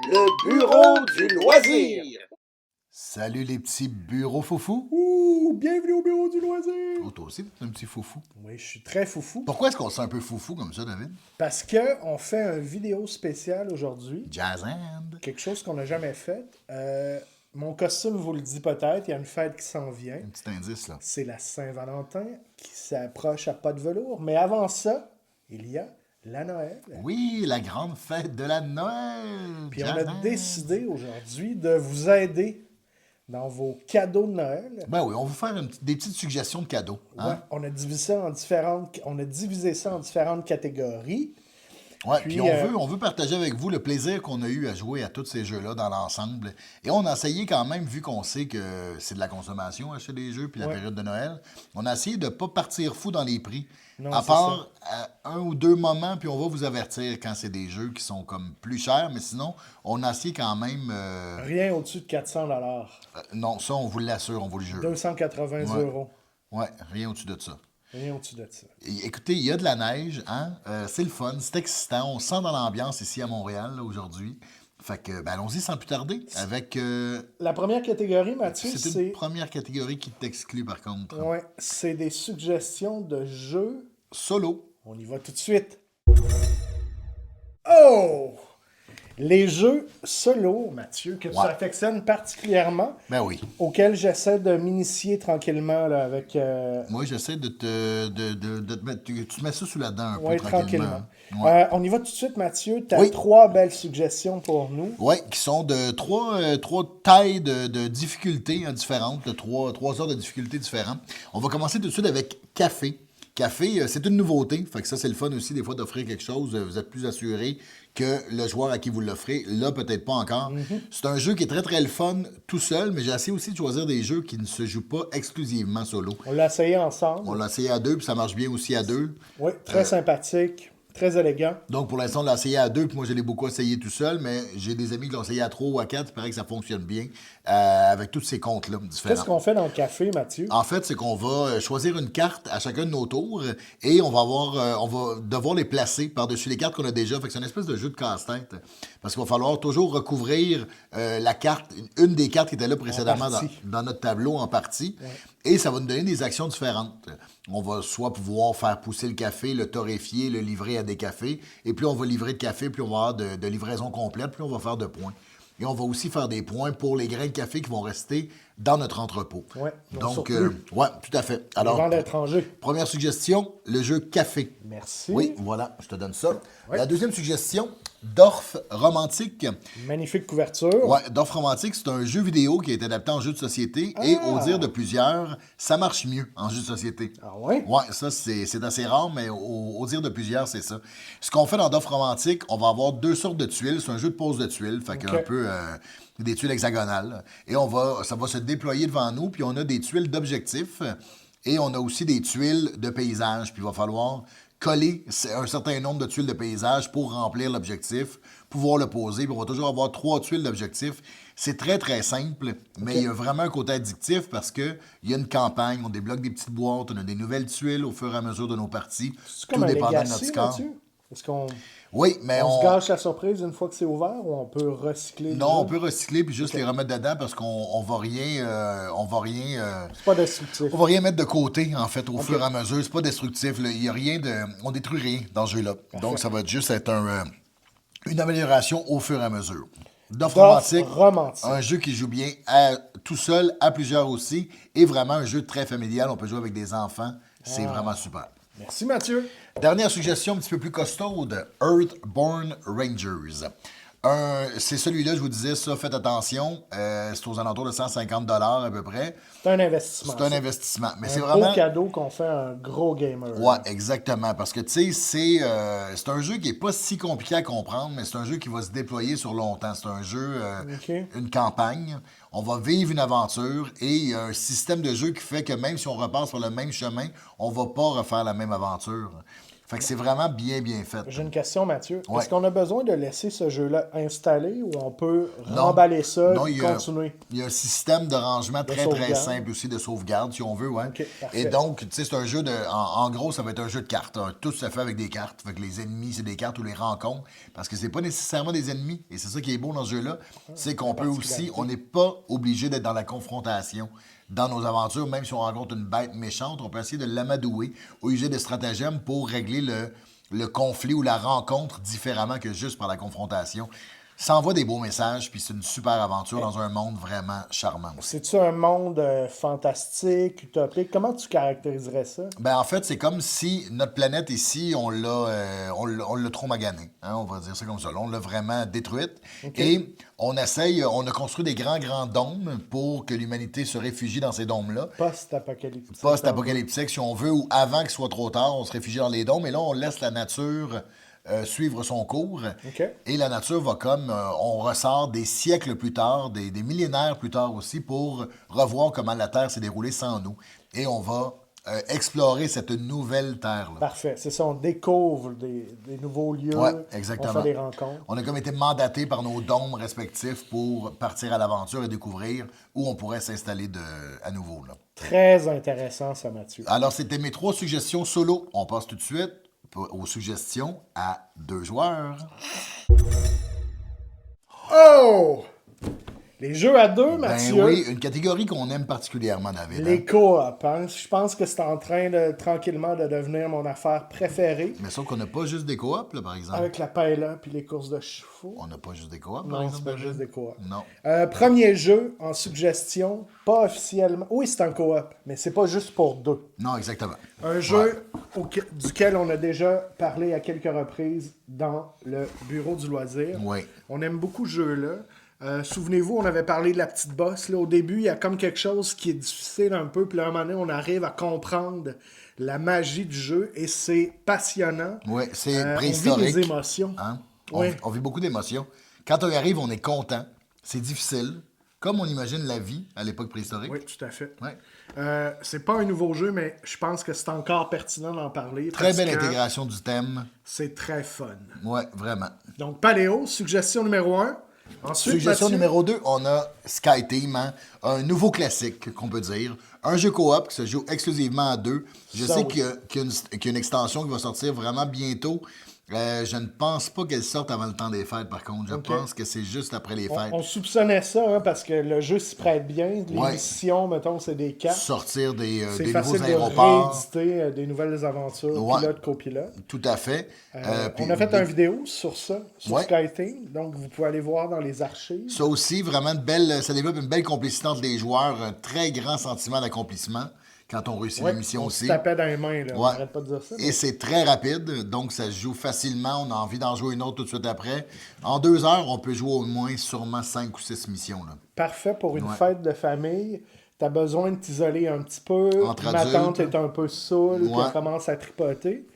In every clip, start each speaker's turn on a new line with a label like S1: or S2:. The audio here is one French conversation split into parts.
S1: Le bureau du loisir.
S2: Salut les petits bureaux foufous.
S3: Ouh, bienvenue au bureau du loisir.
S2: Oh, toi aussi, t'es un petit foufou.
S3: Oui, je suis très foufou.
S2: Pourquoi est-ce qu'on se sent un peu foufou comme ça, David?
S3: Parce qu'on fait une vidéo spéciale aujourd'hui.
S2: Jazz hand.
S3: Quelque chose qu'on n'a jamais fait. Mon costume vous le dit peut-être, il y a une fête qui s'en vient.
S2: Un petit indice, là.
S3: C'est la Saint-Valentin qui s'approche à pas de velours. Mais avant ça, il y a la Noël.
S2: Oui, la grande fête de la Noël.
S3: Puis on
S2: Jazz
S3: a
S2: hand.
S3: décidé aujourd'hui de vous aider dans vos cadeaux de Noël.
S2: Ben oui, on va vous faire des petites suggestions de cadeaux. Hein?
S3: Ouais, on a divisé ça en différentes catégories.
S2: Ouais,
S3: Puis,
S2: puis on veut partager avec vous le plaisir qu'on a eu à jouer à tous ces jeux-là dans l'ensemble. Et on a essayé quand même, vu qu'on sait que c'est de la consommation acheter des jeux, puis la
S3: Ouais.
S2: période de Noël, on a essayé de ne pas partir fou dans les prix.
S3: Non,
S2: à
S3: c'est
S2: part à un ou deux moments, puis on va vous avertir quand c'est des jeux qui sont comme plus chers, mais sinon, on a essayé quand même...
S3: Rien au-dessus de 400
S2: non, ça, on vous l'assure, on vous le jure.
S3: 280
S2: Ouais.
S3: euros.
S2: Ouais, rien au-dessus de ça.
S3: Rien au-dessus de ça.
S2: Et écoutez, il y a de la neige, hein? C'est le fun, c'est excitant. On se sent dans l'ambiance ici à Montréal là, aujourd'hui. Fait que, ben, allons-y sans plus tarder. Avec.
S3: La première catégorie, Mathieu,
S2: C'est
S3: c'est
S2: une première catégorie qui t'exclut par contre.
S3: ouais, c'est des suggestions de jeux.
S2: Solo.
S3: On y va tout de suite. Oh! Les jeux solo, Mathieu, que tu
S2: Ouais.
S3: affectionnes particulièrement,
S2: Ben oui.
S3: auxquels j'essaie de m'initier tranquillement là, avec...
S2: Moi, j'essaie de te mettre. Tu te mets ça sous la dent un
S3: ouais,
S2: peu tranquillement.
S3: tranquillement.
S2: Ouais.
S3: On y va tout de suite, Mathieu. Tu as
S2: Oui.
S3: 3 belles suggestions pour nous.
S2: Ouais, qui sont de trois tailles de difficultés hein, différentes, de trois heures de difficultés différentes. On va commencer tout de suite avec café. Café, c'est une nouveauté, fait que ça c'est le fun aussi des fois d'offrir quelque chose, vous êtes plus assuré que le joueur à qui vous l'offrez, là peut-être pas encore. C'est un jeu qui est très très le fun tout seul, mais j'ai essayé aussi de choisir des jeux qui ne se jouent pas exclusivement solo.
S3: On l'a essayé ensemble.
S2: On l'a essayé à deux, puis ça marche bien aussi à deux.
S3: Oui, très sympathique, très élégant.
S2: Donc, pour l'instant, on l'a essayé à deux, puis moi, je l'ai beaucoup essayé tout seul, mais j'ai des amis qui l'ont essayé à trois ou à quatre, il paraît que ça fonctionne bien avec tous ces comptes-là différents.
S3: Qu'est-ce qu'on fait dans le café, Mathieu?
S2: En fait, c'est qu'on va choisir une carte à chacun de nos tours et on va devoir les placer par-dessus les cartes qu'on a déjà. Fait que c'est une espèce de jeu de casse-tête. Parce qu'il va falloir toujours recouvrir la carte, une des cartes qui était là précédemment dans notre tableau en partie. Ouais. Et ça va nous donner des actions différentes. On va soit pouvoir faire pousser le café, le torréfier, le livrer à des cafés. Et plus on va livrer de café, plus on va avoir de livraison complète, plus on va faire de points. Et on va aussi faire des points pour les grains de café qui vont rester dans notre entrepôt.
S3: Ouais,
S2: donc, ouais, tout à fait. Alors,
S3: vend l'étranger.
S2: Première suggestion, le jeu café.
S3: Merci.
S2: Oui, voilà, je te donne ça.
S3: Ouais.
S2: La deuxième suggestion, Dorf Romantique.
S3: Magnifique couverture.
S2: Ouais, Dorf Romantique, c'est un jeu vidéo qui est adapté en jeu de société et au dire de plusieurs, ça marche mieux en jeu de société.
S3: Ah ouais?
S2: Ouais, ça c'est assez rare, mais au dire de plusieurs, c'est ça. Ce qu'on fait dans Dorf Romantique, on va avoir deux sortes de tuiles. C'est un jeu de pose de tuiles, fait qu'un peu des tuiles hexagonales. Et ça va se déployer devant nous, puis on a des tuiles d'objectifs et on a aussi des tuiles de paysage. Puis il va falloir coller un certain nombre de tuiles de paysage pour remplir l'objectif, pouvoir le poser. Puis on va toujours avoir 3 tuiles d'objectif. C'est très, très simple, mais il y a vraiment un côté addictif parce qu'il y a une campagne, on débloque des petites boîtes, on a des nouvelles tuiles au fur et à mesure de nos parties.
S3: C'est comme un legacy, Mathieu? Est-ce qu'on
S2: oui, mais
S3: se gâche la surprise une fois que c'est ouvert ou on peut recycler?
S2: Non, on peut recycler puis juste les remettre dedans parce qu'on va rien...
S3: c'est pas destructif.
S2: On va rien mettre de côté, en fait, au fur et à mesure. C'est pas destructif. Il y a rien de... On détruit rien dans ce jeu-là. Donc, ça va juste être une amélioration au fur et à mesure. Dorf Romantique, un jeu qui joue bien tout seul, à plusieurs aussi, et vraiment un jeu très familial. On peut jouer avec des enfants. C'est vraiment super.
S3: Merci, Mathieu.
S2: Dernière suggestion un petit peu plus costaude, Earthborn Rangers. C'est celui-là, je vous disais, ça, faites attention. C'est aux alentours de 150 $ à peu près.
S3: C'est un investissement.
S2: C'est un investissement. Mais c'est
S3: vraiment un beau cadeau qu'on fait à un gros gamer.
S2: Ouais, exactement. Parce que, tu sais, c'est un jeu qui n'est pas si compliqué à comprendre, mais c'est un jeu qui va se déployer sur longtemps. C'est un jeu, une campagne. On va vivre une aventure et il y a un système de jeu qui fait que même si on repart sur le même chemin, on ne va pas refaire la même aventure. Fait que c'est vraiment bien, bien fait.
S3: J'ai une question, Mathieu.
S2: Ouais.
S3: Est-ce qu'on a besoin de laisser ce jeu-là installé ou on peut
S2: Non.
S3: remballer ça
S2: Non,
S3: et continuer?
S2: Il y a un système de rangement très, très
S3: sauvegarde.
S2: simple aussi, de sauvegarde, si on veut, ouais.
S3: Ok, parfait.
S2: Et donc, tu sais, c'est un jeu de... En gros, ça va être un jeu de cartes. Hein. Tout se fait avec des cartes. Fait que les ennemis, c'est des cartes ou les rencontres. Parce que c'est pas nécessairement des ennemis. Et c'est ça qui est beau dans ce jeu-là. C'est qu'on peut aussi... On n'est pas obligé d'être dans la confrontation. Dans nos aventures, même si on rencontre une bête méchante, on peut essayer de l'amadouer ou user des stratagèmes pour régler le conflit ou la rencontre différemment que juste par la confrontation. Ça envoie des beaux messages, puis c'est une super aventure dans un monde vraiment charmant.
S3: C'est-tu un monde fantastique, utopique? Comment tu caractériserais ça?
S2: Ben en fait, c'est comme si notre planète ici, on l'a trop maganée. Hein, on va dire ça comme ça. Là, on l'a vraiment détruite.
S3: Okay.
S2: Et on a construit des grands dômes pour que l'humanité se réfugie dans ces dômes-là.
S3: Post-apocalyptique.
S2: Post-apocalyptique, si on veut, ou avant qu'il soit trop tard, on se réfugie dans les dômes. Et là, on laisse la nature suivre son cours.
S3: Okay.
S2: Et la nature va comme... on ressort des siècles plus tard, des millénaires plus tard aussi, pour revoir comment la Terre s'est déroulée sans nous. Et on va explorer cette nouvelle Terre-là.
S3: Parfait. C'est ça, on découvre des nouveaux lieux.
S2: Oui, exactement.
S3: On fait des rencontres.
S2: On a comme été mandatés par nos dômes respectifs pour partir à l'aventure et découvrir où on pourrait s'installer à nouveau. Là.
S3: Très intéressant, ça, Mathieu.
S2: Alors, c'était mes 3 suggestions solo. On passe tout de suite aux suggestions à 2 joueurs.
S3: Oh! Les jeux à deux, Mathieu.
S2: Ben oui, une catégorie qu'on aime particulièrement, David.
S3: Les co-op. Hein? Je pense que c'est en train tranquillement de devenir mon affaire préférée.
S2: Mais sauf qu'on n'a pas juste des coops, là, par exemple.
S3: Avec la paella puis les courses de chevaux.
S2: On n'a pas juste des coops, par
S3: Non,
S2: exemple.
S3: c'est pas
S2: David?
S3: juste des co-op.
S2: Non.
S3: Premier jeu en suggestion, pas officiellement. Oui, c'est un co-op, mais c'est pas juste pour 2.
S2: Non, exactement.
S3: Un jeu duquel on a déjà parlé à quelques reprises dans le bureau du loisir.
S2: Oui.
S3: On aime beaucoup ce jeu-là. Souvenez-vous, on avait parlé de la petite bosse. Là, au début, il y a comme quelque chose qui est difficile un peu. Puis là, à un moment donné, on arrive à comprendre la magie du jeu et c'est passionnant.
S2: Oui, c'est
S3: On
S2: préhistorique.
S3: vit des émotions.
S2: Hein?
S3: Oui.
S2: On vit beaucoup d'émotions. Quand on y arrive, on est content. C'est difficile. Comme on imagine la vie à l'époque préhistorique.
S3: Oui, tout à fait.
S2: Ouais.
S3: C'est pas un nouveau jeu, mais je pense que c'est encore pertinent d'en parler.
S2: Très
S3: parce
S2: belle
S3: que
S2: intégration du thème.
S3: C'est très fun.
S2: Oui, vraiment.
S3: Donc, Paléo, suggestion numéro 1. Ensuite,
S2: Suggestion
S3: Mathieu,
S2: numéro 2, on a Sky Team, hein? Un nouveau classique, qu'on peut dire. Un jeu coop qui se joue exclusivement à 2. Je
S3: Ça,
S2: sais
S3: oui.
S2: qu'il y a une extension qui va sortir vraiment bientôt. Je ne pense pas qu'elle sorte avant le temps des fêtes, par contre. Je pense que c'est juste après les fêtes.
S3: On soupçonnait ça hein, parce que le jeu s'y prête bien. Les
S2: Ouais.
S3: missions, mettons, c'est des cartes.
S2: Sortir des
S3: C'est
S2: nouveaux
S3: facile de
S2: aéroports.
S3: rééditer des nouvelles aventures,
S2: Ouais.
S3: pilote, copilote.
S2: Tout à fait. Puis-
S3: On a fait une vidéo sur ça, sur
S2: Ouais.
S3: SkyTeam. Donc, vous pouvez aller voir dans les archives.
S2: Ça aussi, vraiment, ça développe une belle complicité entre les joueurs, un très grand sentiment d'accomplissement quand on réussit
S3: Ouais,
S2: la mission
S3: on
S2: aussi.
S3: se tapait dans les mains, là. On
S2: Ouais.
S3: n'arrête pas de dire ça.
S2: Et c'est très rapide, donc ça se joue facilement. On a envie d'en jouer une autre tout de suite après. En 2 heures, on peut jouer au moins sûrement 5 ou 6 missions. Là.
S3: Parfait pour une
S2: Ouais.
S3: fête de famille. T'as besoin de t'isoler un petit peu.
S2: Entre
S3: Ma tante
S2: adultes.
S3: est un peu saoule, puis
S2: Ouais.
S3: elle commence à tripoter.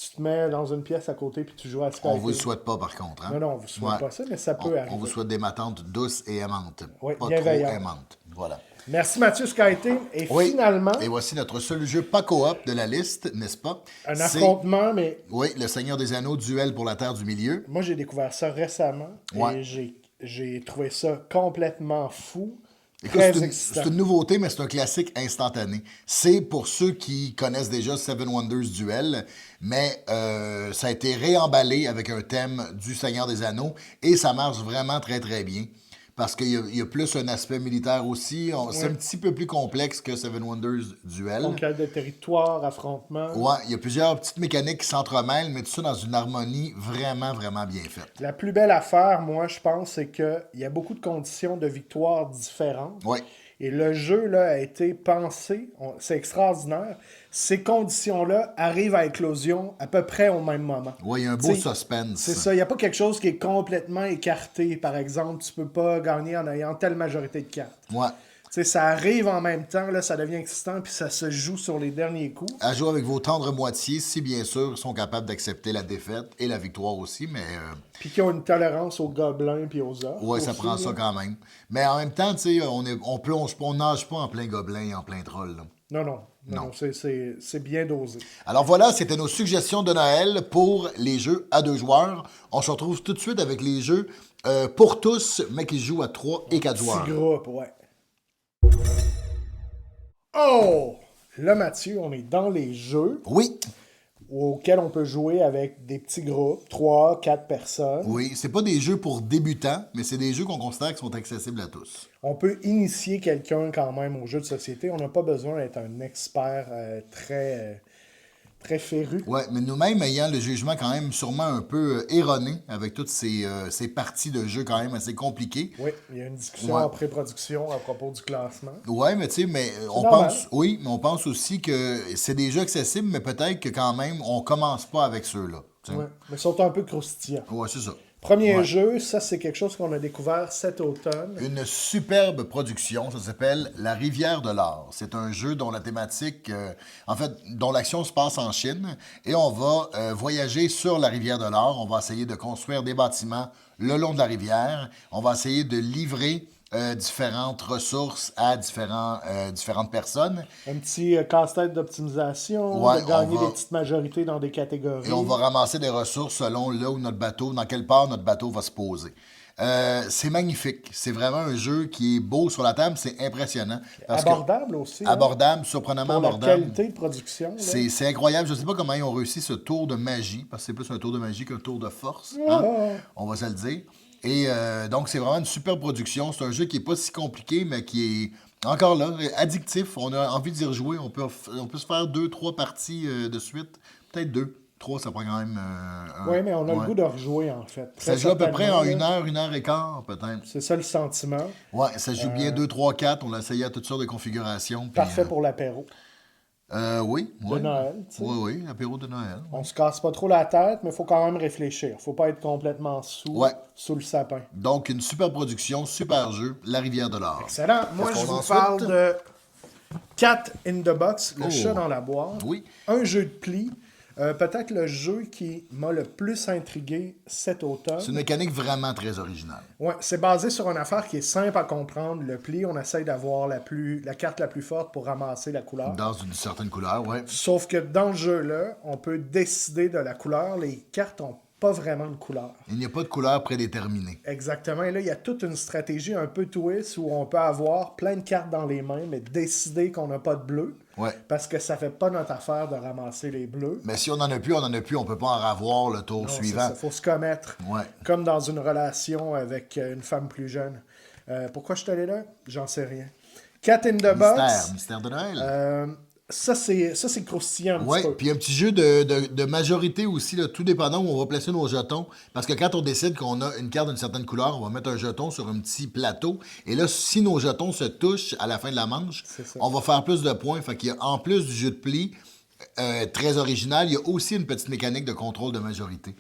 S3: Tu te mets dans une pièce à côté, puis tu joues à SkyTeam.
S2: On vous le souhaite pas, par contre. Hein?
S3: Non, on vous souhaite pas ça, mais ça peut arriver.
S2: On vous souhaite des matantes douces et aimantes.
S3: Oui,
S2: pas trop
S3: bienveillantes.
S2: aimantes. Voilà.
S3: Merci Mathieu SkyTeam. Et
S2: Oui.
S3: finalement,
S2: Et voici notre seul jeu pas coop de la liste, n'est-ce pas?
S3: un
S2: C'est-
S3: affrontement, mais
S2: Oui, le Seigneur des Anneaux, Duel pour la Terre du Milieu.
S3: moi j'ai découvert ça récemment
S2: Ouais.
S3: et j'ai trouvé ça complètement fou.
S2: Écoute,
S3: Très
S2: c'est
S3: excitant.
S2: une nouveauté, mais c'est un classique instantané. C'est pour ceux qui connaissent déjà Seven Wonders Duel, mais ça a été réemballé avec un thème du Seigneur des Anneaux et ça marche vraiment très très bien. Parce qu'il y a plus un aspect militaire aussi. C'est un petit peu plus complexe que Seven Wonders Duel.
S3: Conquête de territoire, affrontement.
S2: Ouais, il y a plusieurs petites mécaniques qui s'entremêlent, mais tout ça dans une harmonie vraiment, vraiment bien faite.
S3: La plus belle affaire, moi, je pense, c'est qu'il y a beaucoup de conditions de victoire différentes.
S2: Ouais.
S3: Et le jeu là, a été pensé, c'est extraordinaire. Ces conditions-là arrivent à éclosion à peu près au même moment.
S2: Ouais, il y a un beau
S3: T'sais,
S2: suspense.
S3: C'est ça, il n'y a pas quelque chose qui est complètement écarté. Par exemple, tu peux pas gagner en ayant telle majorité de cartes.
S2: Ouais.
S3: Tu sais, ça arrive en même temps, là, ça devient excitant, puis ça se joue sur les derniers coups.
S2: À jouer avec vos tendres moitiés, si bien sûr ils sont capables d'accepter la défaite et la victoire aussi, mais
S3: Puis qui ont une tolérance aux gobelins puis aux orques.
S2: ouais, ça
S3: aussi,
S2: prend
S3: là.
S2: ça quand même. Mais en même temps, tu sais, on nage pas en plein gobelin et en plein troll. Là.
S3: Non, c'est bien dosé.
S2: Alors voilà, c'était nos suggestions de Noël pour les jeux à 2 joueurs. On se retrouve tout de suite avec les jeux pour tous, mais qui se jouent à 3 et 4 joueurs.
S3: Petit groupe, ouais. Oh! Là, Mathieu, on est dans les jeux
S2: Oui,
S3: auxquels on peut jouer avec des petits groupes, 3, 4 personnes.
S2: oui, c'est pas des jeux pour débutants, mais c'est des jeux qu'on considère qui sont accessibles à tous.
S3: On peut initier quelqu'un quand même aux jeux de société. On n'a pas besoin d'être un expert très féru.
S2: Ouais, mais nous-mêmes ayant le jugement quand même sûrement un peu erroné avec toutes ces parties de jeux quand même assez compliquées.
S3: Oui, il y a une discussion
S2: Ouais.
S3: en pré-production à propos du classement.
S2: Ouais, mais tu sais, on
S3: normal.
S2: pense, oui, mais on pense aussi que c'est des jeux accessibles, mais peut-être que quand même, on commence pas avec ceux-là. Tu sais.
S3: Ouais, mais ils sont un peu croustillants.
S2: Ouais, c'est ça.
S3: Premier
S2: Ouais.
S3: jeu, ça c'est quelque chose qu'on a découvert cet automne.
S2: Une superbe production, ça s'appelle La Rivière de l'Or. C'est un jeu dont la thématique, en fait, dont l'action se passe en Chine. Et on va voyager sur la Rivière de l'Or. On va essayer de construire des bâtiments le long de la rivière. On va essayer de livrer différentes ressources à différentes personnes.
S3: Un petit casse-tête d'optimisation,
S2: Ouais,
S3: de gagner
S2: on va-
S3: des petites majorités dans des catégories.
S2: Et on va ramasser des ressources selon là où notre bateau, dans quelle part notre bateau va se poser. C'est magnifique. C'est vraiment un jeu qui est beau sur la table. C'est impressionnant. Parce que-
S3: Abordable aussi. hein,
S2: abordable, surprenamment
S3: pour la
S2: abordable.
S3: qualité de production. là.
S2: C'est incroyable. Je ne sais pas comment ils ont réussi ce tour de magie, parce que c'est plus un tour de magie qu'un tour de force. Hein? On va se le dire. Et donc, c'est vraiment une super production. C'est un jeu qui n'est pas si compliqué, mais qui est encore là, addictif. On a envie d'y rejouer. On peut se faire 2, 3 parties de suite. Peut-être 2. 3, ça prend quand même.
S3: Oui, mais on a
S2: ouais.
S3: le goût de rejouer, en fait.
S2: Ça
S3: Très
S2: joue à peu près en
S3: certainement,
S2: 1 heure et quart, peut-être.
S3: C'est ça le sentiment.
S2: Ouais, ça joue bien 2, 3, 4. On l'a essayé à toutes sortes de configurations. puis,
S3: Parfait pour l'apéro.
S2: oui.
S3: De
S2: Ouais.
S3: Noël, tu sais.
S2: Oui, apéro de Noël.
S3: On se casse pas trop la tête, mais il faut quand même réfléchir. Faut pas être complètement
S2: Ouais.
S3: sous le sapin.
S2: Donc, une super production, super jeu, La Rivière de l'Or.
S3: Excellent. Moi,
S2: Est-ce
S3: je
S2: qu'on
S3: vous
S2: en
S3: parle
S2: souhaite?
S3: de Cat in the Box, le
S2: Oh.
S3: chat dans la boîte.
S2: Oui.
S3: Un jeu de pli. Peut-être le jeu qui m'a le plus intrigué cet automne.
S2: C'est une mécanique vraiment très originale.
S3: Ouais, c'est basé sur une affaire qui est simple à comprendre. Le pli, on essaye d'avoir la carte la plus forte pour ramasser la couleur.
S2: Dans une certaine couleur, ouais.
S3: Sauf que dans le jeu-là, on peut décider de la couleur. Les cartes n'ont pas vraiment de couleur.
S2: Il n'y a pas de couleur prédéterminée.
S3: Exactement. Et là, il y a toute une stratégie un peu twist où on peut avoir plein de cartes dans les mains, mais décider qu'on n'a pas de bleu.
S2: Ouais.
S3: Parce que ça fait pas notre affaire de ramasser les bleus.
S2: Mais si on n'en a plus, on n'en a plus. On peut pas en avoir le tour
S3: Non,
S2: suivant.
S3: Il faut se commettre.
S2: Ouais.
S3: Comme dans une relation avec une femme plus jeune. Pourquoi je suis allé là? J'en sais rien. Cat in the Box.
S2: Mystère de Noël.
S3: Ça, c'est croustillant un
S2: Oui,
S3: petit peu.
S2: puis un petit jeu de majorité aussi, là, tout dépendant où on va placer nos jetons. Parce que quand on décide qu'on a une carte d'une certaine couleur, on va mettre un jeton sur un petit plateau. Et là, si nos jetons se touchent à la fin de la manche,
S3: C'est ça.
S2: on va faire plus de points. Fait qu'il y a, en plus du jeu de pli, très original, il y a aussi une petite mécanique de contrôle de majorité.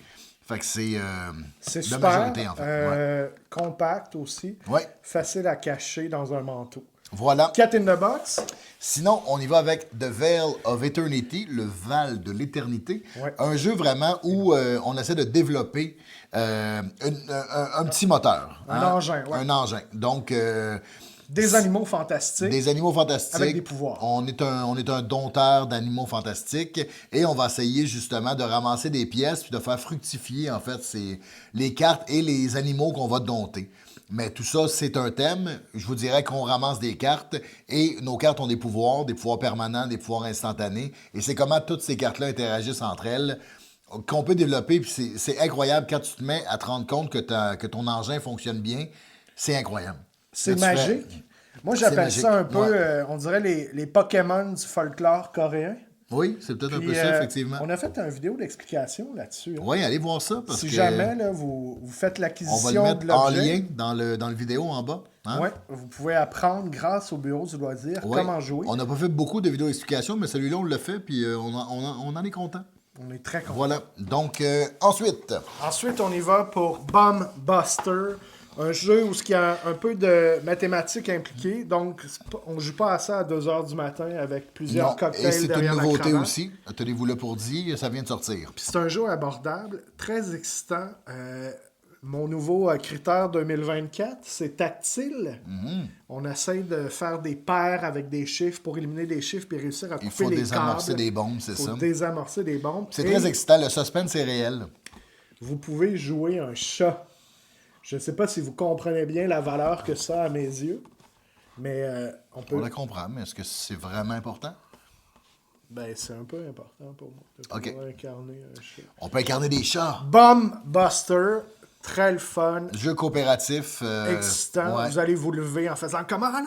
S2: Fait que
S3: C'est
S2: de
S3: super.
S2: majorité, en fait. Ouais.
S3: Compact aussi.
S2: Ouais.
S3: Facile à cacher dans un manteau.
S2: Voilà.
S3: Cat in the Box.
S2: Sinon, on y va avec The Veil of Eternity, le Val de l'éternité.
S3: Ouais.
S2: Un jeu vraiment où on essaie de développer un petit moteur.
S3: Un engin, ouais.
S2: Un engin. Donc,
S3: Des animaux fantastiques.
S2: des animaux fantastiques.
S3: Avec des pouvoirs.
S2: On est un dompteur d'animaux fantastiques et on va essayer justement de ramasser des pièces puis de faire fructifier en fait les cartes et les animaux qu'on va dompter. Mais tout ça, c'est un thème. Je vous dirais qu'on ramasse des cartes et nos cartes ont des pouvoirs permanents, des pouvoirs instantanés. Et c'est comment toutes ces cartes-là interagissent entre elles qu'on peut développer. Puis c'est incroyable quand tu te mets à te rendre compte que ton engin fonctionne bien. C'est incroyable.
S3: C'est
S2: Là, tu fais-
S3: magique. Moi, j'appelle ça un
S2: magique,
S3: peu,
S2: ouais.
S3: on dirait les Pokémon du folklore coréen.
S2: Oui, c'est peut-être un
S3: Puis,
S2: peu ça, effectivement.
S3: On a fait une vidéo d'explication là-dessus. hein.
S2: Oui, allez voir ça parce
S3: Si
S2: que
S3: jamais là, vous faites
S2: on va
S3: l'acquisition
S2: le
S3: de
S2: mettre en
S3: l'objet,
S2: lien dans le vidéo en bas. Hein?
S3: ouais, vous pouvez apprendre grâce au bureau du loisir
S2: Ouais.
S3: comment jouer.
S2: On n'a pas fait beaucoup de vidéos explications, mais celui-là, on l'a fait, puis on en est content.
S3: On est très contents.
S2: Voilà. Donc, ensuite,
S3: Ensuite, on y va pour Bomb Buster, un jeu où il y a un peu de mathématiques impliquées. Donc, on ne joue pas à ça à 2 h du matin avec plusieurs
S2: non.
S3: cocktails
S2: Et c'est
S3: derrière
S2: une
S3: la
S2: nouveauté
S3: cravate.
S2: aussi. Tenez-vous là pour dire, ça vient de sortir.
S3: Puis c'est un jeu abordable, très excitant. Mon nouveau critère 2024, c'est tactile. On essaie de faire des paires avec des chiffres pour éliminer des chiffres et réussir à couper
S2: Il faut
S3: les
S2: désamorcer
S3: câbles.
S2: des bombes, c'est
S3: Il faut
S2: ça.
S3: désamorcer des bombes.
S2: C'est
S3: Et
S2: très excitant. Le suspense est réel.
S3: vous pouvez jouer un chat. Je ne sais pas si vous comprenez bien la valeur que ça a à mes yeux, mais on peut...
S2: On la comprend, mais est-ce que c'est vraiment important?
S3: Ben, c'est un peu important pour moi de
S2: OK.
S3: pouvoir incarner un chat.
S2: On peut incarner des chats.
S3: Bomb Buster, très le fun,
S2: Jeu coopératif.
S3: excitant.
S2: Ouais.
S3: Vous allez vous lever en faisant comme ah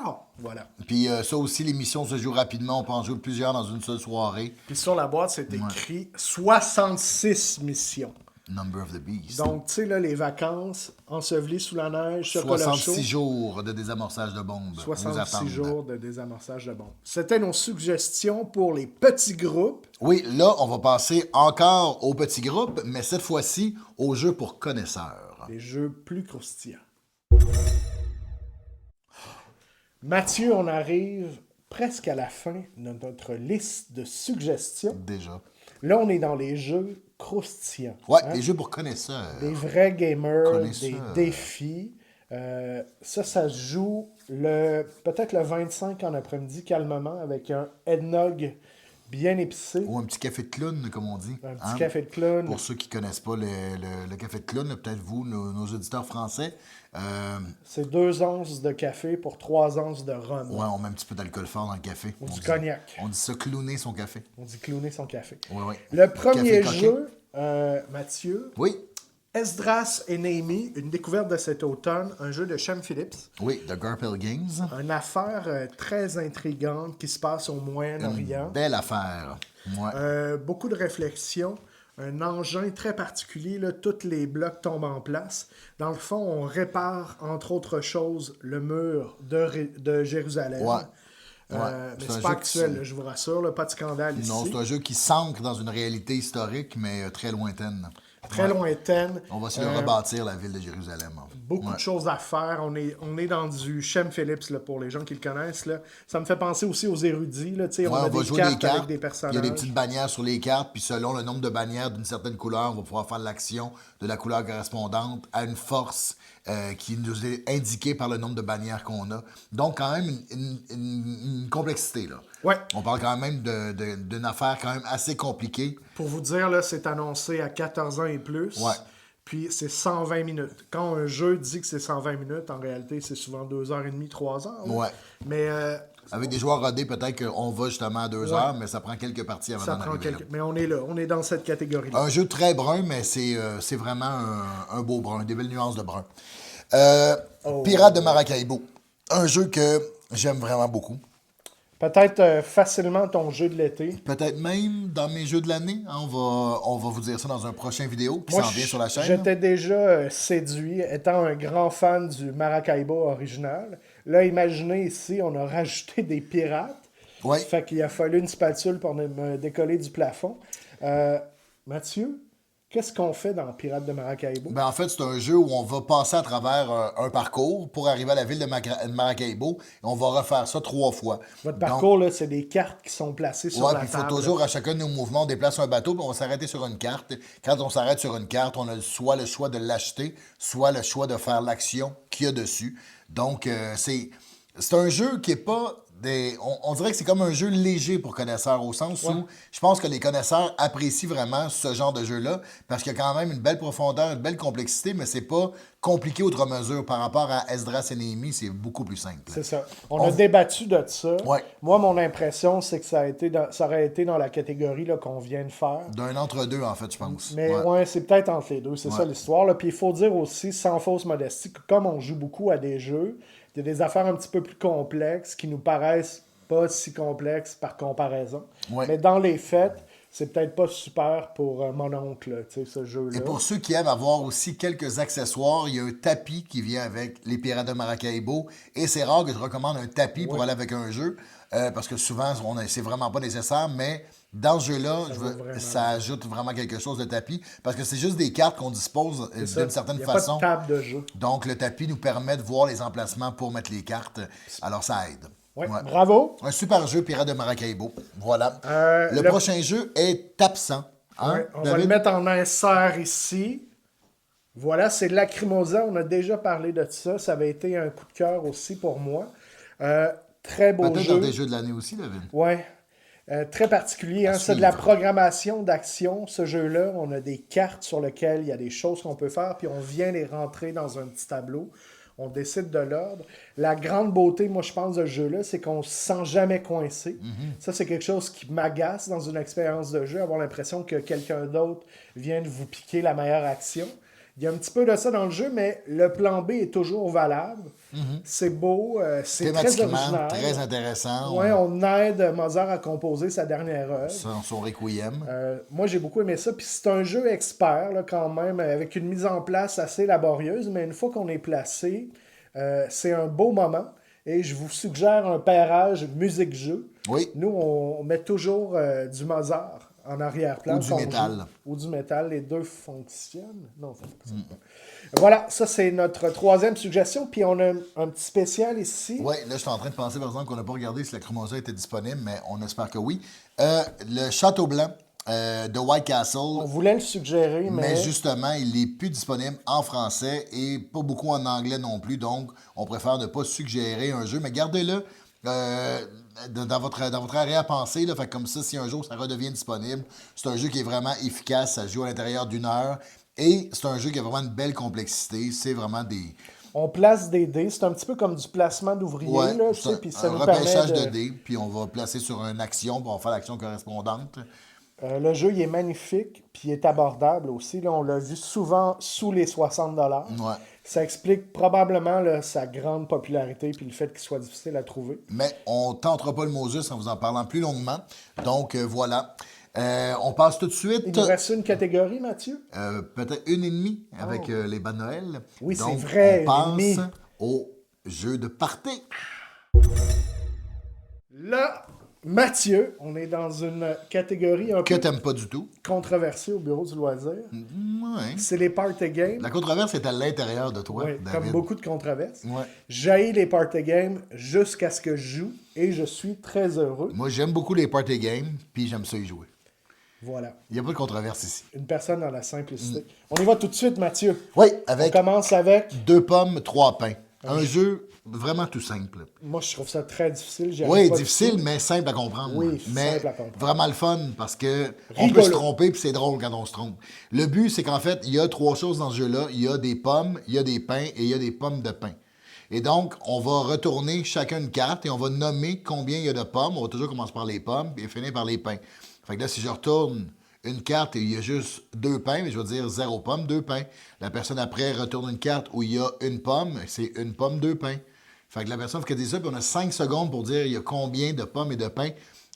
S3: non! Voilà.
S2: Puis ça aussi, l'émission se joue rapidement. On peut en jouer plusieurs dans une seule soirée.
S3: Puis sur la boîte, c'est écrit 66 missions.
S2: Number of the Beast.
S3: Donc, tu sais, là, les vacances, ensevelies sous la neige, chocolat
S2: 66
S3: chaud.
S2: jours de désamorçage de bombes. nous
S3: 66
S2: attendent.
S3: jours de désamorçage de bombes. C'était nos suggestions pour les petits groupes.
S2: Oui, là, on va passer encore aux petits groupes, mais cette fois-ci, aux jeux pour connaisseurs.
S3: Des jeux plus croustillants. Mathieu, on arrive presque à la fin de notre liste de suggestions.
S2: Déjà.
S3: Là, on est dans les jeux croustillants.
S2: Ouais,
S3: hein?
S2: les jeux pour connaisseurs.
S3: Des vrais gamers,
S2: Connaisseurs.
S3: des défis. Ça se joue peut-être le 25 en après-midi, calmement, avec un eggnog bien épicé.
S2: Ou un petit café de clown, comme on dit.
S3: Un petit
S2: Hein?
S3: café de clown.
S2: Pour ceux qui ne connaissent pas le café de clown, peut-être vous, nos auditeurs français,
S3: C'est 2 onces de café pour 3 onces de rhum.
S2: ouais, on met un petit peu d'alcool fort dans le café.
S3: Ou
S2: On
S3: du
S2: dit-
S3: cognac.
S2: On dit ça, clowner son café.
S3: On dit clowner son café.
S2: Oui, oui.
S3: Le premier
S2: Café coquin.
S3: jeu, Mathieu,
S2: Oui,
S3: Esdras et Néhémie, une découverte de cet automne, un jeu de Shem Phillips.
S2: oui, de Garpel Games.
S3: Une affaire très intrigante qui se passe au Moyen-Orient.
S2: Belle affaire. Ouais.
S3: Beaucoup de réflexion. Un engin très particulier, là, tous les blocs tombent en place. Dans le fond, on répare, entre autres choses, le mur de Jérusalem.
S2: Ouais.
S3: Mais
S2: C'est un
S3: c'est pas
S2: jeu
S3: actuel,
S2: qui-
S3: là, je vous rassure, là, pas de scandale
S2: Non,
S3: ici.
S2: c'est un jeu qui s'ancre dans une réalité historique, mais très lointaine.
S3: Très
S2: Ouais.
S3: lointaine.
S2: On va essayer de rebâtir la ville de Jérusalem. en fait.
S3: Beaucoup de choses à faire. On est dans du Shem Phillips, là, pour les gens qui le connaissent. Là. Ça me fait penser aussi aux érudits. Là. On
S2: Ouais,
S3: a
S2: on va
S3: des
S2: jouer
S3: cartes,
S2: des cartes.
S3: avec des
S2: Il y
S3: personnages.
S2: a des petites bannières sur les cartes, puis selon le nombre de bannières d'une certaine couleur, on va pouvoir faire l'action de la couleur correspondante à une force qui nous est indiquée par le nombre de bannières qu'on a. Donc, quand même, une complexité. Là.
S3: Ouais.
S2: On parle quand même d'une affaire quand même assez compliquée.
S3: Pour vous dire, là, c'est annoncé à 14 ans et plus.
S2: Ouais.
S3: Puis c'est 120 minutes. Quand un jeu dit que c'est 120 minutes, en réalité, c'est souvent 2h30, 3h. là.
S2: Ouais.
S3: Mais
S2: Avec des joueurs rodés, peut-être qu'on va justement à 2 heures, mais ça prend quelques parties avant
S3: ça
S2: d'en
S3: prend
S2: arriver
S3: quelques... Mais on est là, on est dans cette catégorie-là.
S2: Un jeu très brun, mais c'est vraiment un beau brun, des belles nuances de brun. Pirates de Maracaibo. Un jeu que j'aime vraiment beaucoup.
S3: Peut-être facilement ton jeu de l'été.
S2: Peut-être même dans mes jeux de l'année. Hein, on va vous dire ça dans un prochain vidéo qui
S3: Moi,
S2: s'en vient sur la chaîne.
S3: j'étais déjà séduit, étant un grand fan du Maracaibo original. Là, imaginez ici, on a rajouté des pirates.
S2: Ouais.
S3: Ça fait qu'il a fallu une spatule pour me décoller du plafond. Mathieu, qu'est-ce qu'on fait dans Pirates de Maracaibo?
S2: Ben, en fait, c'est un jeu où on va passer à travers un parcours pour arriver à la ville de Maracaibo. Et on va refaire ça 3 fois.
S3: Votre
S2: Donc,
S3: parcours, là, c'est des cartes qui sont placées sur
S2: ouais,
S3: la
S2: puis il faut
S3: table.
S2: toujours, à chacun de nos mouvements, on déplace un bateau, puis on va s'arrêter sur une carte. Quand on s'arrête sur une carte, on a soit le choix de l'acheter, soit le choix de faire l'action qu'il y a dessus. Donc, c'est un jeu qui est pas... On dirait que c'est comme un jeu léger pour connaisseurs, au sens où je pense que les connaisseurs apprécient vraiment ce genre de jeu-là, parce qu'il y a quand même une belle profondeur, une belle complexité, mais c'est pas compliqué outre mesure. Par rapport à Esdras et Néhémie, c'est beaucoup plus simple.
S3: C'est ça. On a débattu de ça.
S2: Ouais.
S3: Moi, mon impression, c'est que ça aurait été dans la catégorie là, qu'on vient de faire.
S2: D'un entre-deux, en fait, je pense.
S3: Mais
S2: Ouais.
S3: ouais, c'est peut-être entre les deux. C'est ça l'histoire. Là. Puis il faut dire aussi, sans fausse modestie, que comme on joue beaucoup à des jeux, il y a des affaires un petit peu plus complexes qui nous paraissent pas si complexes par comparaison.
S2: Ouais.
S3: Mais dans les faits, c'est peut-être pas super pour mon oncle, là, tu sais, ce jeu-là.
S2: Et pour ceux qui aiment avoir aussi quelques accessoires, il y a un tapis qui vient avec les Pirates de Maracaibo. Et c'est rare que je recommande un tapis pour aller avec un jeu, parce que souvent, c'est vraiment pas nécessaire, mais dans ce jeu-là, ça ajoute vraiment quelque chose, le tapis, parce que c'est juste des cartes qu'on dispose d'une certaine
S3: Il n'y a
S2: façon.
S3: pas de table de jeu.
S2: Donc, le tapis nous permet de voir les emplacements pour mettre les cartes. Alors, ça aide.
S3: Ouais.
S2: Ouais.
S3: Bravo.
S2: Un super jeu, Pirates de Maracaibo. Voilà. Le
S3: le-
S2: prochain jeu est absent. Hein,
S3: Ouais, on va
S2: David?
S3: le mettre en insert ici. Voilà, c'est Lacrimosa. On a déjà parlé de ça. Ça avait été un coup de cœur aussi pour moi. Très beau
S2: Peut-être
S3: jeu.
S2: dans des jeux de l'année aussi, David.
S3: Ouais. Très particulier. Hein?
S2: À
S3: C'est de la
S2: suivre.
S3: programmation d'action, ce jeu-là. On a des cartes sur lesquelles il y a des choses qu'on peut faire, puis on vient les rentrer dans un petit tableau. On décide de l'ordre. La grande beauté, moi, je pense, de ce jeu-là, c'est qu'on ne se sent jamais coincé. Ça, c'est quelque chose qui m'agace dans une expérience de jeu, avoir l'impression que quelqu'un d'autre vient de vous piquer la meilleure action. Il y a un petit peu de ça dans le jeu, mais le plan B est toujours valable. C'est beau, c'est très
S2: Thématiquement,
S3: original.
S2: très intéressant.
S3: Ouais, on aide Mozart à composer sa dernière œuvre.
S2: Son requiem.
S3: Moi, j'ai beaucoup aimé ça. Puis c'est un jeu expert, là, quand même, avec une mise en place assez laborieuse. Mais une fois qu'on est placé, c'est un beau moment. Et je vous suggère un pairage musique-jeu.
S2: Oui.
S3: Nous, on met toujours du Mozart en arrière-plan.
S2: Ou du
S3: quand on
S2: métal.
S3: joue. Ou du métal. Les deux fonctionnent. Non, ça fonctionne pas. Voilà, ça, c'est notre troisième suggestion. Puis on a un petit spécial ici.
S2: Oui, là, je suis en train de penser, par exemple, qu'on n'a pas regardé si la Lacrimosa était disponible, mais on espère que oui. Le Château Blanc de White Castle.
S3: On voulait le suggérer,
S2: Mais justement, il n'est plus disponible en français et pas beaucoup en anglais non plus. Donc, on préfère ne pas suggérer un jeu, mais gardez-le dans votre arrière-pensée. Là, fait que comme ça, si un jour ça redevient disponible, c'est un jeu qui est vraiment efficace. Ça se joue à l'intérieur d'une heure. Et c'est un jeu qui a vraiment une belle complexité. C'est vraiment des...
S3: On place des dés. C'est un petit peu comme du placement d'ouvriers.
S2: Ouais,
S3: Là, tu
S2: c'est
S3: sais, puis ça
S2: un
S3: nous permet
S2: repêchage
S3: de...
S2: de dés, puis on va placer sur une action, puis on va faire l'action correspondante.
S3: Le jeu, il est magnifique, puis il est abordable aussi. Là, on l'a vu souvent sous les 60 $.
S2: Ouais.
S3: Ça explique probablement là, sa grande popularité puis le fait qu'il soit difficile à trouver.
S2: Mais on ne tentera pas le Moses en vous en parlant plus longuement. Donc, voilà. On passe tout de suite.
S3: Il nous reste une catégorie, Mathieu?
S2: Peut-être une et demie avec les bas de Noël.
S3: Oui, c'est
S2: Donc,
S3: vrai,
S2: on
S3: une et demie.
S2: passe au jeu de party.
S3: Là, Mathieu, on est dans une catégorie un
S2: Que
S3: peu
S2: t'aimes pas du tout.
S3: controversée au bureau du loisir.
S2: Ouais.
S3: C'est les party games.
S2: La controverse est à l'intérieur de toi,
S3: Oui,
S2: David.
S3: comme beaucoup de controverses.
S2: Ouais.
S3: J'haïs les party games jusqu'à ce que je joue et je suis très heureux.
S2: Moi, j'aime beaucoup les party games, puis j'aime ça y jouer.
S3: Voilà.
S2: Il n'y a pas de controverse ici.
S3: Une personne dans la simplicité. On y va tout de suite, Mathieu.
S2: Oui,
S3: On
S2: avec
S3: commence avec...
S2: 2 pommes, 3 pains. Un jeu vraiment tout simple.
S3: Moi, je trouve ça très difficile. J'y arrive
S2: Oui,
S3: pas du
S2: difficile,
S3: tout.
S2: mais simple à comprendre.
S3: Oui,
S2: mais
S3: simple à comprendre.
S2: vraiment le fun parce que on
S3: Rigolo.
S2: peut se tromper puis c'est drôle quand on se trompe. Le but, c'est qu'en fait, il y a 3 choses dans ce jeu-là. Il y a des pommes, il y a des pains et il y a des pommes de pain. Et donc, on va retourner chacun une carte et on va nommer combien il y a de pommes. On va toujours commencer par les pommes et finir par les pains. Fait que là, si je retourne une carte et il y a juste 2 pains, mais je vais dire 0 pomme, 2 pains. La personne après retourne une carte où il y a une pomme, c'est une pomme, 2 pains. Fait que la personne fait ça, puis on a 5 secondes pour dire il y a combien de pommes et de pains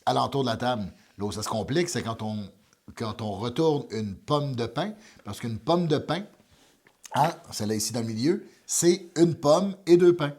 S2: alentour de la table. Là où ça se complique, c'est quand on retourne une pomme de pain, parce qu'une pomme de pain, celle-là ici dans le milieu, c'est une pomme et 2 pains.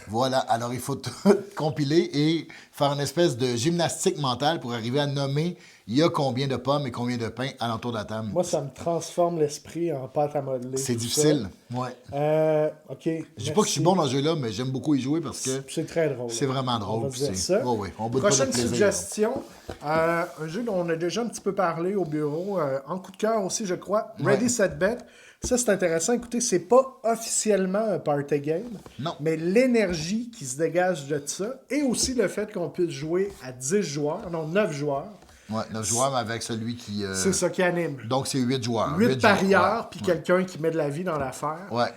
S2: Voilà, alors il faut tout compiler et faire une espèce de gymnastique mentale pour arriver à nommer il y a combien de pommes et combien de pains alentour de la table.
S3: Moi, ça me transforme l'esprit en pâte à modeler.
S2: C'est
S3: tout
S2: difficile,
S3: ça.
S2: ouais.
S3: OK.
S2: Je dis pas que je suis bon dans ce jeu-là, mais j'aime beaucoup y jouer parce que
S3: C'est très drôle.
S2: c'est vraiment
S3: On
S2: drôle.
S3: va
S2: puis
S3: dire
S2: c'est-
S3: ça.
S2: Ouais, ouais, on boude pas de
S3: Prochaine
S2: plaisir.
S3: suggestion, un jeu dont on a déjà un petit peu parlé au bureau, en coup de cœur aussi, je crois.
S2: Ouais.
S3: Ready, Set, Bet. Ça, c'est intéressant. Écoutez, c'est pas officiellement un party game,
S2: Non.
S3: mais l'énergie qui se dégage de ça et aussi le fait qu'on puisse jouer à 10 joueurs, non, 9 joueurs,
S2: Ouais, 9 joueurs, mais avec celui qui.
S3: c'est ça qui anime.
S2: Donc, c'est 8 joueurs.
S3: 8
S2: joueurs,
S3: parieurs,
S2: ouais.
S3: puis quelqu'un qui met de la vie dans l'affaire.
S2: Ouais.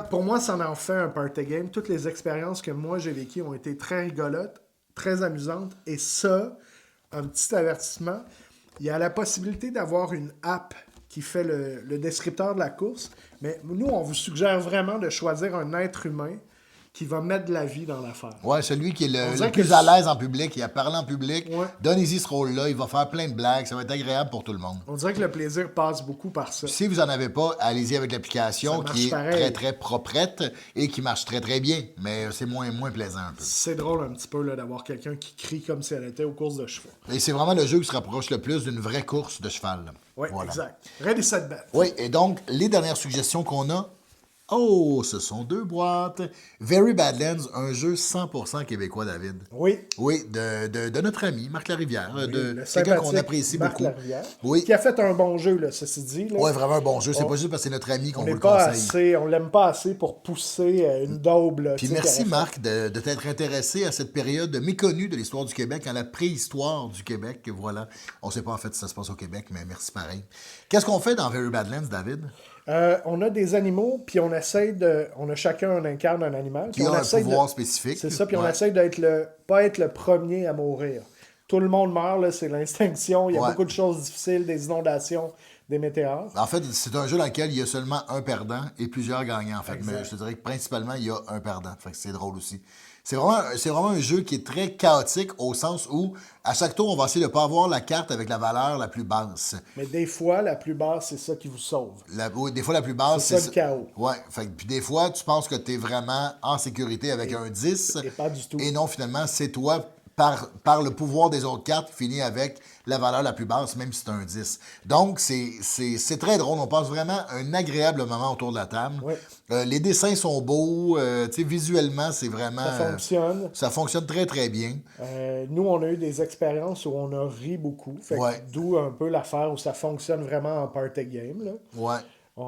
S3: Pour moi, ça en fait un party game. Toutes les expériences que moi j'ai vécues ont été très rigolotes, très amusantes. Et ça, un petit avertissement, il y a la possibilité d'avoir une app qui fait le descripteur de la course. Mais nous, on vous suggère vraiment de choisir un être humain qui va mettre de la vie dans l'affaire.
S2: Ouais, celui qui est
S3: On
S2: le
S3: dirait
S2: plus
S3: que
S2: à l'aise en public, il a parlé en public.
S3: Ouais.
S2: Donnez-y ce rôle-là, il va faire plein de blagues, ça va être agréable pour tout le monde.
S3: On dirait que le plaisir passe beaucoup par ça.
S2: Si vous n'en avez pas, allez-y avec l'application
S3: Ça marche
S2: qui est
S3: pareil.
S2: très, très proprette et qui marche très, très bien. Mais c'est moins plaisant un peu.
S3: C'est drôle un petit peu là, d'avoir quelqu'un qui crie comme si elle était aux courses de chevaux.
S2: Et c'est vraiment le jeu qui se rapproche le plus d'une vraie course de cheval.
S3: Oui,
S2: Voilà.
S3: exact. Ready, set, bet.
S2: Oui, et donc, les dernières suggestions qu'on a, Oh, ce sont 2 boîtes. Very Badlands, un jeu 100% québécois, David.
S3: Oui.
S2: Oui, de notre ami Marc Larivière,
S3: Oui,
S2: de
S3: le
S2: quelqu'un qu'on
S3: sympathique
S2: apprécie
S3: Marc
S2: beaucoup.
S3: Larivière,
S2: Oui.
S3: qui a fait un bon jeu, là, ceci dit. Là.
S2: Oui, vraiment un bon jeu. C'est
S3: On-
S2: pas juste parce que c'est notre ami qu'on
S3: On
S2: vous
S3: n'est
S2: le
S3: pas
S2: conseille.
S3: assez, on l'aime pas assez pour pousser une daube. Là,
S2: Puis
S3: tu sais,
S2: merci,
S3: qui aurait
S2: Marc, de t'être intéressé à cette période méconnue de l'histoire du Québec, à la préhistoire du Québec. Voilà. On sait pas en fait si ça se passe au Québec, mais merci pareil. Qu'est-ce qu'on fait dans Very Badlands, David?
S3: On a des animaux, puis on essaie de. On a chacun un incarne un animal.
S2: Qui
S3: puis on
S2: a un
S3: essaie
S2: pouvoir
S3: de,
S2: spécifique.
S3: C'est ça, puis on
S2: Ouais.
S3: essaie d'être pas être le premier à mourir. Tout le monde meurt, là, c'est l'extinction. Il y a
S2: Ouais.
S3: beaucoup de choses difficiles, des inondations, des météores.
S2: En fait, c'est un jeu dans lequel il y a seulement un perdant et plusieurs gagnants, en fait.
S3: Exact.
S2: Mais je te dirais que principalement, il y a un perdant. Fait que c'est drôle aussi. C'est vraiment un jeu qui est très chaotique au sens où, à chaque tour, on va essayer de ne pas avoir la carte avec la valeur la plus basse.
S3: Mais des fois, la plus basse, c'est ça qui vous sauve.
S2: Oui, des fois, la plus basse,
S3: C'est ça le chaos.
S2: Ouais. Fait que, puis des fois, tu penses que tu es vraiment en sécurité avec un 10.
S3: Et pas du tout.
S2: Et non, finalement, c'est toi, par le pouvoir des autres cartes, qui finit avec la valeur la plus basse, même si c'est un 10. Donc, c'est très drôle. On passe vraiment un agréable moment autour de la table.
S3: Oui.
S2: Les dessins sont beaux. Tu sais, visuellement, c'est vraiment...
S3: Ça fonctionne.
S2: Ça fonctionne très, très bien.
S3: Nous, on a eu des expériences où on a ri beaucoup. Fait que
S2: Ouais.
S3: d'où un peu l'affaire où ça fonctionne vraiment en party game. Là.
S2: Ouais.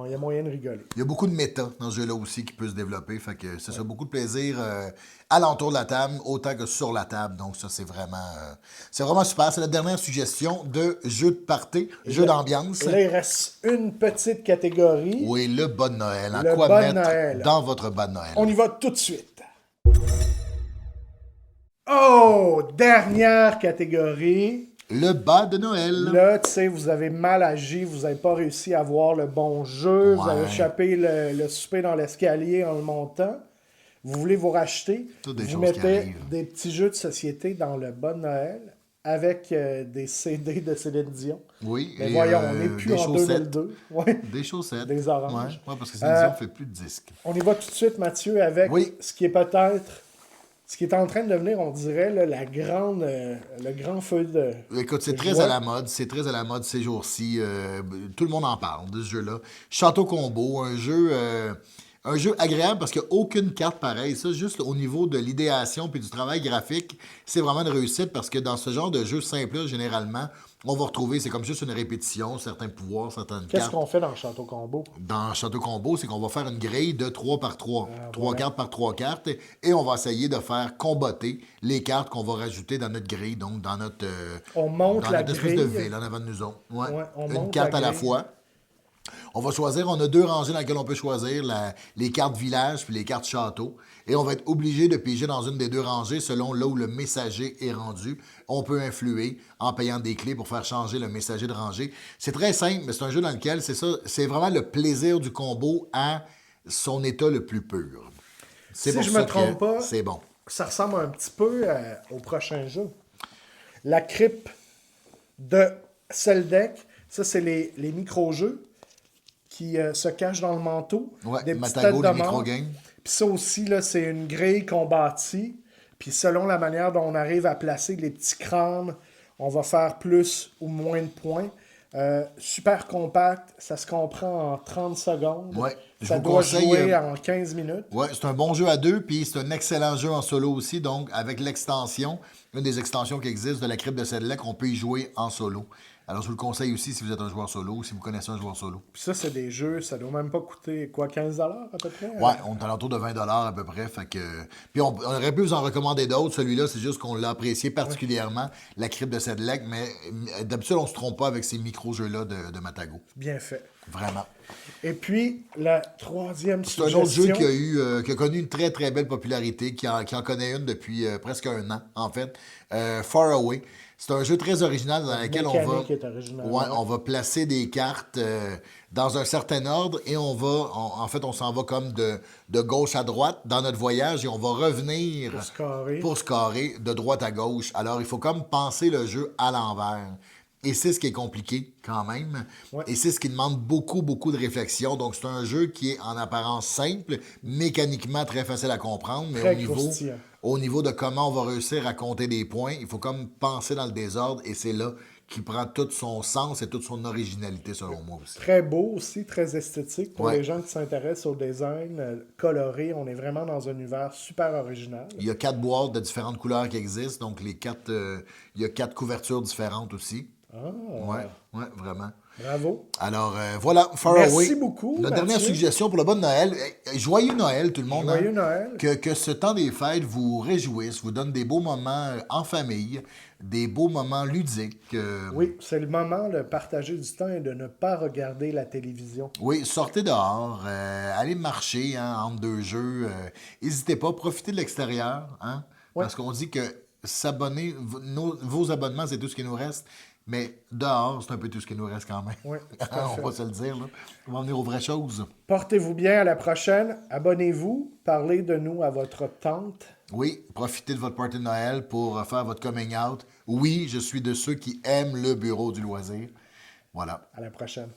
S3: Il y a moyen de rigoler.
S2: Il y a beaucoup de méta dans ce jeu-là aussi qui peut se développer. Fait que c'est ça, beaucoup de plaisir alentour de la table, autant que sur la table. Donc ça, c'est vraiment super. C'est la dernière suggestion de jeu de party, jeu d'ambiance.
S3: Et là, il reste une petite catégorie.
S2: Oui, le bas de Noël. En
S3: Le
S2: quoi
S3: bas de
S2: mettre
S3: Noël.
S2: dans votre bas de Noël?
S3: On y va tout de suite. Oh! Dernière catégorie.
S2: Le bas de Noël.
S3: Là, tu sais, vous avez mal agi, vous n'avez pas réussi à avoir le bon jeu, vous
S2: Ouais.
S3: avez échappé le souper dans l'escalier en le montant. Vous voulez vous racheter,
S2: Toutes des
S3: vous
S2: choses qui
S3: mettez
S2: arrivent.
S3: des petits jeux de société dans le bas de Noël avec des CD de Céline Dion.
S2: Oui.
S3: Mais
S2: et,
S3: voyons, on n'est plus
S2: des
S3: en
S2: chaussettes.
S3: 2002. Ouais.
S2: Des chaussettes.
S3: Des oranges.
S2: Ouais, parce que Céline Dion fait plus de disques.
S3: On y va tout de suite, Mathieu, avec
S2: Oui.
S3: ce qui est peut-être... Ce qui est en train de devenir, on dirait, là, le grand feu de...
S2: Écoute, c'est
S3: de
S2: très
S3: joie.
S2: à la mode. C'est très à la mode ces jours-ci. Tout le monde en parle de ce jeu-là. Château Combo, un jeu agréable parce qu'il n'y a aucune carte pareille. Ça, juste au niveau de l'idéation puis du travail graphique, c'est vraiment une réussite parce que dans ce genre de jeu simple-là, généralement, on va retrouver, c'est comme juste une répétition, certains pouvoirs, certaines
S3: Qu'est-ce
S2: cartes.
S3: qu'on fait dans le Château Combo?
S2: Dans Château Combo, c'est qu'on va faire une grille de 3 par 3. 3
S3: voilà.
S2: cartes par 3 cartes. Et on va essayer de faire comboter les cartes qu'on va rajouter dans notre grille, donc dans notre,
S3: On monte
S2: dans
S3: la
S2: notre espèce de
S3: grille.
S2: ville en avant de nous autres. Ouais.
S3: Ouais, on
S2: Une
S3: monte
S2: carte
S3: la
S2: à la
S3: grille.
S2: fois. On va choisir, on a 2 rangées dans lesquelles on peut choisir les cartes village puis les cartes château. Et on va être obligé de piger dans une des 2 rangées selon là où le messager est rendu. On peut influer en payant des clés pour faire changer le messager de rangée. C'est très simple, mais c'est un jeu dans lequel c'est vraiment le plaisir du combo à son état le plus pur. C'est
S3: Si
S2: pour
S3: je
S2: ça
S3: me trompe
S2: que
S3: pas,
S2: c'est bon.
S3: ça ressemble un petit peu au prochain jeu. La crypte de Celdec, ça, c'est les micro-jeux qui se cachent dans le manteau.
S2: Ouais,
S3: des petites
S2: Matago,
S3: têtes de
S2: les
S3: mort.
S2: micro-games.
S3: Puis ça aussi, là, c'est une grille qu'on bâtit. Puis selon la manière dont on arrive à placer les petits crânes, on va faire plus ou moins de points. Super compact, ça se comprend en 30 secondes.
S2: Ouais, je
S3: Ça
S2: vous
S3: doit
S2: conseille,
S3: jouer en 15 minutes.
S2: Ouais, c'est un bon jeu à 2, puis c'est un excellent jeu en solo aussi. Donc, avec l'extension, une des extensions qui existent de la crypte de Sedlec, on peut y jouer en solo. Alors, je vous le conseille aussi si vous êtes un joueur solo ou si vous connaissez un joueur solo.
S3: Puis ça, c'est des jeux, ça doit même pas coûter, quoi, 15$ à peu près?
S2: Ouais, on est à l'entour de 20$ à peu près. Fait que... Puis on aurait pu vous en recommander d'autres. Celui-là, c'est juste qu'on l'a apprécié particulièrement, la crypte de Sedlec. Mais d'habitude, on se trompe pas avec ces micro-jeux-là de Matago.
S3: Bien fait.
S2: Vraiment.
S3: Et puis, la troisième
S2: C'est un
S3: suggestion...
S2: autre jeu qui a connu une très, très belle popularité, qui en connaît une depuis presque un an, en fait. Far Away. C'est un jeu très original dans lequel
S3: mécanique est originale,
S2: ouais,
S3: ouais.
S2: on va placer des cartes dans un certain ordre et en fait, on s'en va comme de gauche à droite dans notre voyage et on va revenir
S3: Pour
S2: se carrer de droite à gauche. Alors, il faut comme penser le jeu à l'envers. Et c'est ce qui est compliqué quand même.
S3: Ouais.
S2: Et c'est ce qui demande beaucoup, beaucoup de réflexion. Donc, c'est un jeu qui est en apparence simple, mécaniquement très facile à comprendre, mais
S3: Très croustillant.
S2: au niveau de comment on va réussir à compter des points, il faut comme penser dans le désordre et c'est là qui prend tout son sens et toute son originalité, selon moi aussi.
S3: Très beau aussi, très esthétique. Pour
S2: Ouais.
S3: les gens qui s'intéressent au design coloré, on est vraiment dans un univers super original.
S2: Il y a 4 boîtes de différentes couleurs qui existent, donc il y a 4 couvertures différentes aussi.
S3: Ah,
S2: Ouais, vraiment.
S3: bravo.
S2: Alors, voilà, Far
S3: Merci
S2: Away.
S3: beaucoup,
S2: Notre
S3: Mathieu.
S2: dernière suggestion pour le bon Noël. Joyeux Noël, tout le monde.
S3: Joyeux
S2: hein.
S3: Noël.
S2: Que ce temps des fêtes vous réjouisse, vous donne des beaux moments en famille, des beaux moments ludiques.
S3: Oui, c'est le moment de partager du temps et de ne pas regarder la télévision.
S2: Oui, sortez dehors, allez marcher entre deux jeux. N'hésitez pas, profitez de l'extérieur. Hein,
S3: Ouais.
S2: Parce qu'on dit que s'abonner, vos abonnements, c'est tout ce qui nous reste. Mais dehors, c'est un peu tout ce qui nous reste quand même.
S3: Oui, tout à fait.
S2: On va se le dire. Là. On va venir aux vraies choses.
S3: Portez-vous bien, à la prochaine. Abonnez-vous, parlez de nous à votre tante.
S2: Oui, profitez de votre party de Noël pour faire votre coming out. Oui, je suis de ceux qui aiment le bureau du loisir. Voilà.
S3: À la prochaine.